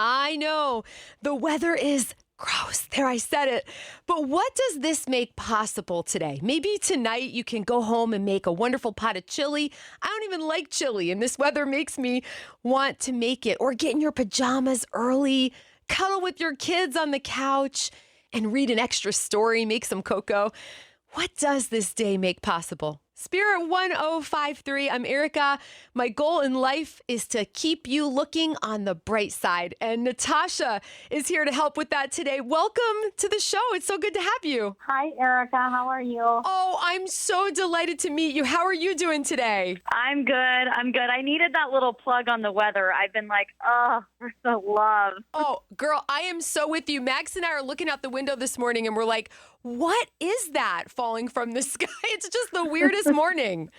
I know. The weather is gross. There, I said it. But what does this make possible today? Maybe tonight you can go home and make a wonderful pot of chili. I don't even like chili, and this weather makes me want to make it. Or get in your pajamas early, cuddle with your kids on the couch, and read an extra story, make some cocoa. What does this day make possible? Spirit 1053, I'm Erica. My goal in life is to keep you looking on the bright side. And Natasha is here to help with that today. Welcome to the show. It's so good to have you. Hi, Erica. How are you? Oh, I'm so delighted to meet you. How are you doing today? I'm good. I needed that little plug on the weather. I've been like, for the love. Oh, girl, I am so with you. Max and I are looking out the window this morning and we're like, what is that falling from the sky? It's just the weirdest morning.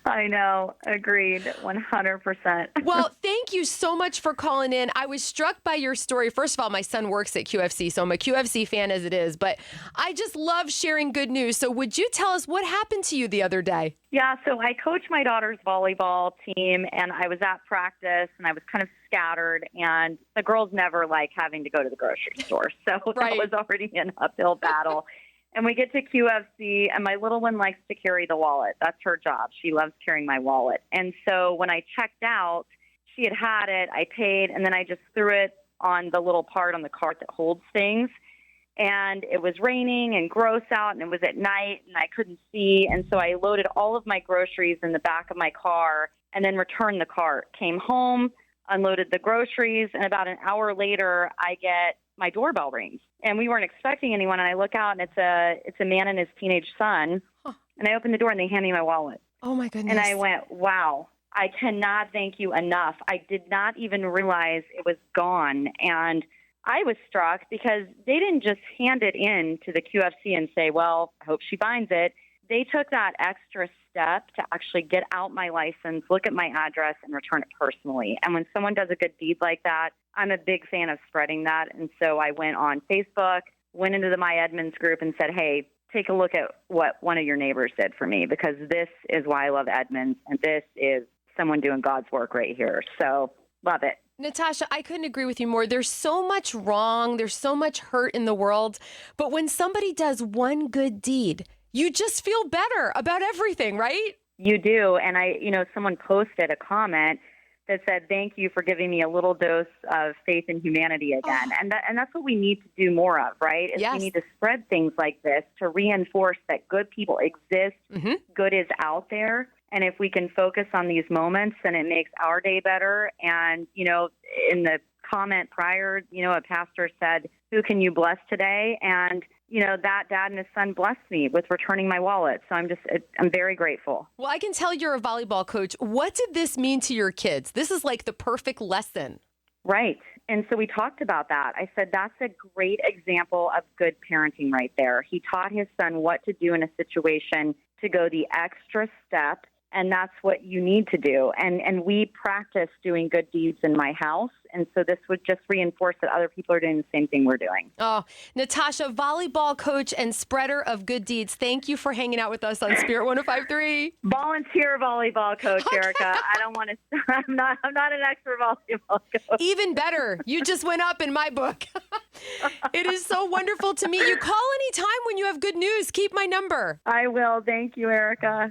I know. Agreed. 100%. Well, thank you so much for calling in. I was struck by your story. First of all, my son works at QFC, so I'm a QFC fan as it is, but I just love sharing good news. So would you tell us what happened to you the other day? Yeah, so I coach my daughter's volleyball team, and I was at practice, and I was kind of scattered, and the girls never like having to go to the grocery store. So Right. That was already an uphill battle. And we get to QFC, and my little one likes to carry the wallet. That's her job. She loves carrying my wallet. And so when I checked out, she had it, I paid, and then I just threw it on the little part on the cart that holds things. And it was raining and gross out, and it was at night, and I couldn't see. And so I loaded all of my groceries in the back of my car and then returned the cart. Came home, unloaded the groceries, and about an hour later, I get my doorbell rings. And we weren't expecting anyone, and I look out, and it's a man and his teenage son. Huh. And I open the door, and they hand me my wallet. Oh, my goodness. And I went, wow, I cannot thank you enough. I did not even realize it was gone. And I was struck because they didn't just hand it in to the QFC and say, well, I hope she finds it. They took that extra step to actually get out my license, look at my address, and return it personally. And when someone does a good deed like that, I'm a big fan of spreading that. And so I went on Facebook, went into the My Edmonds group and said, hey, take a look at what one of your neighbors did for me, because this is why I love Edmonds, and this is someone doing God's work right here. So love it. Natasha, I couldn't agree with you more. There's so much wrong. There's so much hurt in the world. But when somebody does one good deed, you just feel better about everything, right? You do. And someone posted a comment that said, thank you for giving me a little dose of faith in humanity again. Oh. And that's what we need to do more of, right? Is Yes. We need to spread things like this to reinforce that good people exist, good is out there. And if we can focus on these moments, then it makes our day better. And, in the comment prior, a pastor said, who can you bless today? And, that dad and his son blessed me with returning my wallet. So I'm very grateful. Well, I can tell you're a volleyball coach. What did this mean to your kids? This is like the perfect lesson. Right. And so we talked about that. I said, that's a great example of good parenting right there. He taught his son what to do in a situation to go the extra step. And that's what you need to do. And we practice doing good deeds in my house. And so this would just reinforce that other people are doing the same thing we're doing. Oh, Natasha, volleyball coach and spreader of good deeds. Thank you for hanging out with us on Spirit 1053. Volunteer volleyball coach, Erica. I don't want to. I'm not an expert volleyball coach. Even better. You just went up in my book. It is so wonderful to meet you. Call anytime when you have good news. Keep my number. I will. Thank you, Erica.